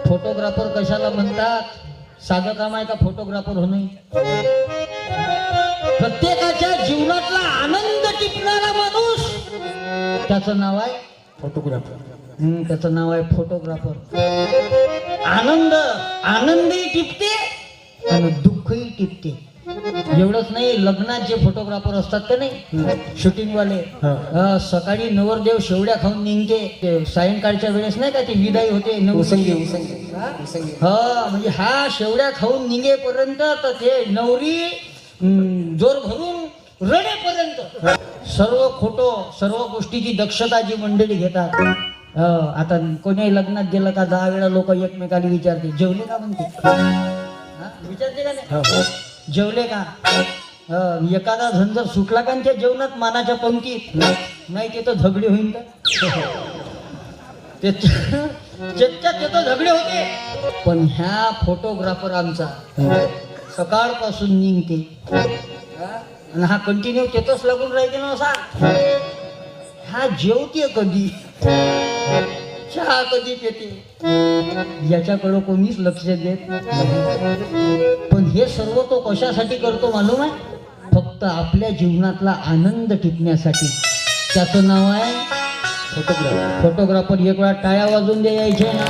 Photographer कशाला म्हणतात? साधं काम आहे का फोटोग्राफर होणे? प्रत्येकाच्या जीवनातला आनंद टिपणारा माणूस त्याचं नाव आहे फोटोग्राफर. त्याचं नाव आहे फोटोग्राफर. आनंदही टिपते आणि दुःखही टिपते. एवढंच नाही, लग्नात जे फोटोग्राफर असतात का नाही, शूटिंग वाले, सकाळी नवरदेव शेवड्या खाऊन निघते, सायंकाळच्या वेळेस नाही का ती विदाई होते म्हणजे हा शेवड्या खाऊन निघेपर्यंत तर ते नवरी जोर भरून रडेपर्यंत सर्व गोष्टीची दक्षता जी मंडळी घेतात. आता कोणी लग्नात गेलं का 10 वेळा लोक एकमेकाला विचारते जेवले का म्हणते, विचारते का नाही, जेवले का. एखादा झंझर सुटला का त्या जेवणात मानाच्या पंक्तीत नाही ते तर झगडे होईल का झगडे होते. पण ह्या फोटोग्राफर आमचा सकाळपासून निघते आणि हा कंटिन्यू तेच लागून राहते ना. असा हा जेवते कधी, चहा कधी पिते, याच्याकडे कोणीच लक्ष देत. पण हे सर्व तो कशासाठी करतो मालूम आहे? फक्त आपल्या जीवनातला आनंद टिपण्यासाठी. त्याचं नाव आहे फोटोग्राफर. एक वेळा टाळ्या वाजून द्यायचे ना.